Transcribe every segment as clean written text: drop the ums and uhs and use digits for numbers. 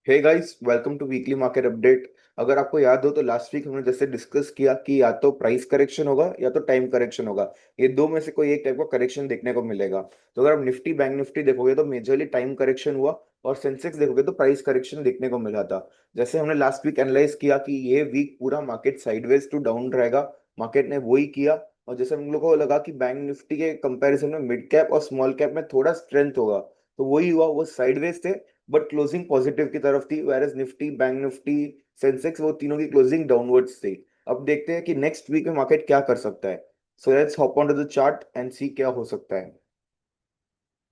Hey guys, welcome to weekly market update. अगर आपको याद हो तो लास्ट वीक हमने जैसे डिस्कस किया कि या तो प्राइस करेक्शन होगा या तो टाइम करेक्शन होगा। ये दो में से कोई एक टाइप का करेक्शन देखने को मिलेगा। तो अगर आप निफ्टी बैंक निफ्टी देखोगे तो मेजरली टाइम करेक्शन हुआ, और सेंसेक्स देखोगे तो प्राइस करेक्शन देखने को मिला था। जैसे हमने लास्ट वीक एनालाइज किया कि ये वीक पूरा मार्केट साइडवेज टू डाउन रहेगा, मार्केट ने वही किया। और जैसे हम लोग को लगा कि बैंक निफ्टी के कंपैरिजन में मिड कैप और स्मॉल कैप में थोड़ा स्ट्रेंथ होगा, तो वही हुआ, वो साइडवेज थे बट क्लोजिंग पॉजिटिव की तरफ थी। वेयर निफ्टी बैंक निफ्टी सेंसेक्स वो तीनों की क्लोजिंग डाउनवर्ड्स थी। अब देखते हैं कि नेक्स्ट वीक में मार्केट क्या कर सकता है। So let's hop on to the chart and see क्या हो सकता है।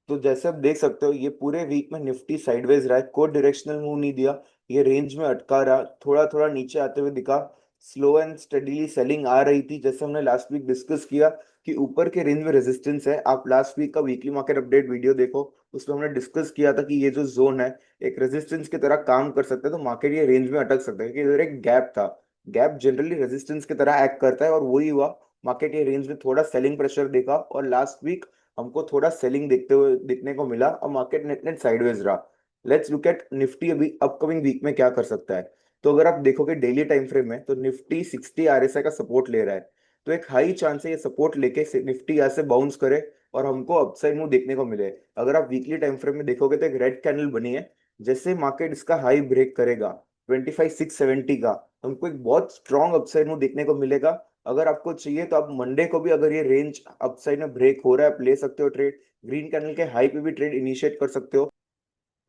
तो जैसे आप देख सकते हो ये पूरे वीक में निफ्टी साइडवेज रहा है, कोई डायरेक्शनल मूव नहीं दिया। ये रेंज में अटका रहा, थोड़ा थोड़ा नीचे आते हुए दिखा। स्लो एंड स्टडीली सेलिंग आ रही थी, जैसे हमने लास्ट वीक डिस्कस किया कि ऊपर के रेंज में रेजिस्टेंस है। आप लास्ट वीक का वीकली मार्केट अपडेट वीडियो देखो, उसमें हमने डिस्कस किया था कि ये जो जोन है एक रेजिस्टेंस की तरह काम कर सकता है, तो मार्केट ये रेंज में अटक सकता है क्योंकि इधर एक गैप था। गैप जनरली रेजिस्टेंस की तरह एक्ट करता है और वही हुआ। मार्केट ये रेंज में थोड़ा सेलिंग प्रेशर देखा, और लास्ट वीक हमको थोड़ा सेलिंग देखते हुए देखने को मिला और मार्केट नेट नेट साइडवेज रहा। लेट्स लुक एट निफ्टी अभी अपकमिंग वीक में क्या कर सकता है। तो अगर आप देखोगे डेली टाइम फ्रेम में तो निफ्टी 60 आरएसआई का सपोर्ट ले रहा है। तो एक हाई चांस है ये सपोर्ट लेके निफ्टी यहाँ से बाउंस करे और हमको अपसाइड मूव देखने को मिले। अगर आप वीकली टाइम फ्रेम में देखोगे तो एक रेड कैंडल बनी है। जैसे मार्केट इसका हाई ब्रेक करेगा 25,670 का, हमको एक बहुत स्ट्रॉन्ग अपसाइड मूव देखने को मिलेगा। अगर आपको चाहिए तो आप मंडे को भी, अगर ये रेंज अपसाइड में ब्रेक हो रहा है, आप ले सकते हो ट्रेड। ग्रीन कैंडल के हाई पे भी ट्रेड इनिशिएट कर सकते हो।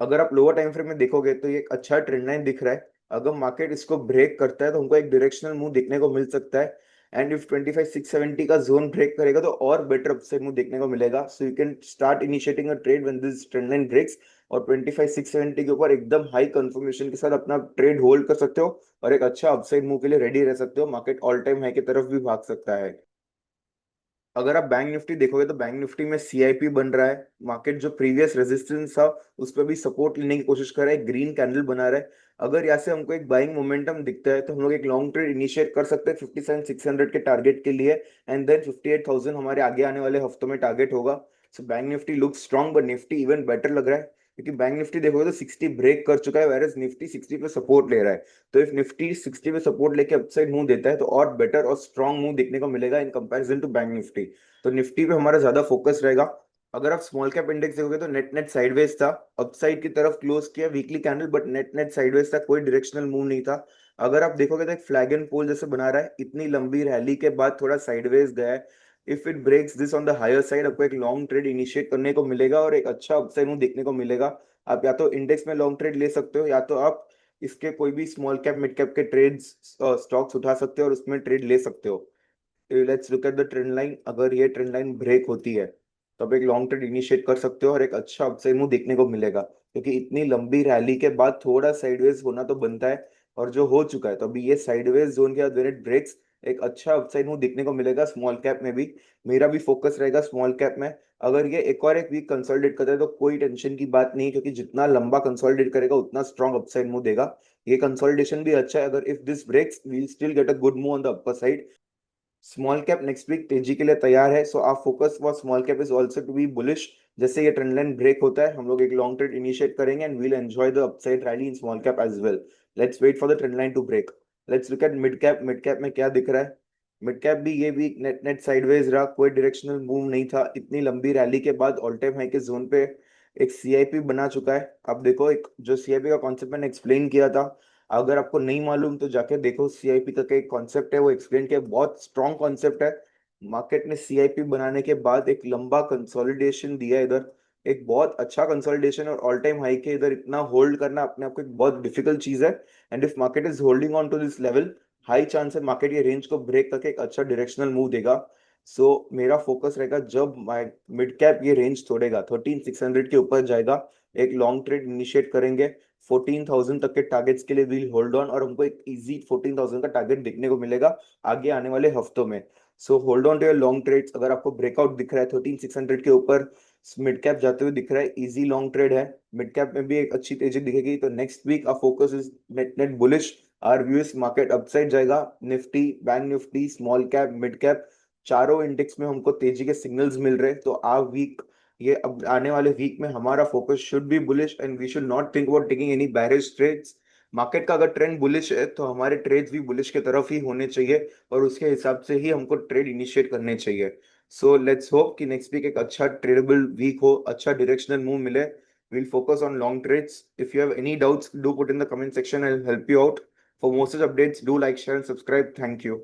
अगर आप लोअर टाइम फ्रेम में देखोगे तो ये एक अच्छा ट्रेंड लाइन दिख रहा है। अगर मार्केट इसको ब्रेक करता है तो हमको एक डायरेक्शनल मूव देखने को मिल सकता है। एंड इफ 25,670 का जोन ब्रेक करेगा तो और बेटर अपसाइड मूव देखने को मिलेगा। So you can start initiating a trade when this trend line breaks. और 25,670 के ऊपर एकदम हाई कंफर्मेशन के साथ अपना ट्रेड होल्ड कर सकते हो और एक अच्छा अपसाइड मूव के लिए रेडी रह सकते हो। मार्केट ऑल टाइम हाई की तरफ भी भाग सकता है। अगर आप बैंक निफ्टी देखोगे तो बैंक निफ्टी में सीआईपी बन रहा है। मार्केट जो प्रीवियस रेजिस्टेंस था उस पर भी सपोर्ट लेने की कोशिश कर रहा है, ग्रीन कैंडल बना रहा है। अगर यहाँ से हमको एक बाइंग मोमेंटम दिखता है तो हम लोग एक लॉन्ग ट्रेड इनिशिएट कर सकते हैं 57,600 के टारगेट के लिए। एंड देन 58,000 हमारे आगे आने वाले हफ्तों में टारगेट होगा। So bank Nifty look strong, but Nifty even better लग रहा है क्योंकि बैंक निफ्टी देखोगे तो 60 ब्रेक कर चुका है, वेरएज निफ्टी 60 पे सपोर्ट ले रहा है। तो इफ निफ्टी 60 पे सपोर्ट लेके अपसाइड मूव देता है तो और बेटर और स्ट्रॉन्ग मूव देखने को मिलेगा in comparison to bank Nifty. तो निफ्टी पे हमारा ज्यादा फोकस रहेगा। अगर आप स्मॉल कैप इंडेक्स देखोगे तो नेट नेट साइडवेज था, अपसाइड की तरफ क्लोज किया weekly candle, but net net sideways था, कोई डायरेक्शनल मूव नहीं था। अगर आप देखोगे तो एक फ्लैग एंड पोल जैसे बना रहा है, इतनी लंबी रैली के बाद थोड़ा साइडवेज गया है। If it breaks this on the higher side आपको एक लॉन्ग ट्रेड इनिशिएट करने को मिलेगा और एक अच्छा अपसाइड मूव देखने को मिलेगा। आप या तो इंडेक्स में लॉन्ग ट्रेड ले सकते हो या तो आप इसके कोई भी स्मॉल कैप मिड कैप के ट्रेड्स स्टॉक्स उठा सकते हो और उसमें ट्रेड ले सकते हो। Let's look at the trend line. अगर ये ट्रेंड लाइन ब्रेक होती है तो आप एक लॉन्ग ट्रेड इनिशिएट कर सकते हो और एक अच्छा अपसाइड मूव देखने को मिलेगा, क्योंकि इतनी लंबी रैली के बाद थोड़ा साइडवेज होना तो बनता है। और जो हो चुका है, तो अभी ये साइडवेज जोन के बाद व्हेन इट ब्रेक्स एक अच्छा अपसाइड मूव देखने को मिलेगा स्मॉल कैप में भी। मेरा भी फोकस रहेगा स्मॉल कैप में। अगर ये एक और एक वीक कंसोलिडेट करता है तो कोई टेंशन की बात नहीं, क्योंकि जितना लंबा कंसोलिडेट करेगा उतना स्ट्रॉन्ग अपसाइड मूव देगा। ये कंसोलिडेशन भी अच्छा है। अगर if this breaks we still get a good move on the upper side. Small cap next week तेजी के लिए तैयार है, सो आप focus for small cap is also to be bullish. जैसे ये ट्रेंड लाइन ब्रेक होता है हम लोग एक लॉन्ग ट्रेड इनिशिएट करेंगे and we'll enjoy the upside rally in small cap as well. Let's wait for the trend line to break. Let's look at mid cap. Mid cap में क्या दिख रहा है। मिड कैप भी ये week net net sideways रहा, कोई directional move नहीं था। इतनी लंबी रैली के बाद ऑल टाइम हाई के जोन पे एक सीआईपी बना चुका है। अब देखो, एक जो सीआईपी का कॉन्सेप्ट मैंने एक्सप्लेन किया था, अगर आपको नहीं मालूम तो जाके देखो। सीआईपी का क्या कॉन्सेप्ट है वो एक्सप्लेन किया, बहुत स्ट्रॉन्ग कॉन्सेप्ट है। मार्केट ने सीआईपी बनाने के बाद एक लंबा कंसोलिडेशन दिया इधर, एक बहुत अच्छा कंसोलिडेशन, और ऑल टाइम हाई के इधर इतना होल्ड करना अपने आप को एक बहुत डिफिकल्ट चीज है। And if market is holding on to this level, high chance है मार्केट ये रेंज को ब्रेक करके एक अच्छा डायरेक्शनल मूव देगा। सो मेरा फोकस रहेगा जब मिड कैप ये रेंज तोड़ेगा 13,600 के ऊपर जाएगा, एक लॉन्ग ट्रेड इनिशिएट करेंगे। 14,000 तक के टारगेट्स के लिए वील होल्ड ऑन और हमको एक इजी 14,000 का टारगेट देखने को मिलेगा आगे आने वाले हफ्तों में। So hold on to your long trades. अगर आपको ब्रेकआउट दिख रहा है 13,600 के ऊपर, मिड कैप जाते हुए दिख रहा है, इजी लॉन्ग ट्रेड है। मिड कैप में भी एक अच्छी तेजी दिखेगी। तो next week our focus is net net bullish. Our views market upside जाएगा। Nifty bank Nifty small cap mid cap चारों इंडेक्स में हमको तेजी के सिग्नल्स मिल रहे हैं। तो आर वीक ये अब आने वाले वीक में हमारा focus should be bullish and we should not think about taking any bearish trades. Market का अगर ट्रेंड बुलिश है तो हमारे ट्रेड्स भी बुलिश की तरफ ही होने चाहिए और उसके हिसाब से ही हमको ट्रेड इनिशिएट करने चाहिए। सो लेट्स होप कि नेक्स्ट वीक एक अच्छा ट्रेडेबल वीक हो, अच्छा डायरेक्शनल मूव मिले। We'll focus on long trades. If you have any doubts, do put in the comment section. I'll help you out. For more such updates, do like, share, and subscribe. Thank you.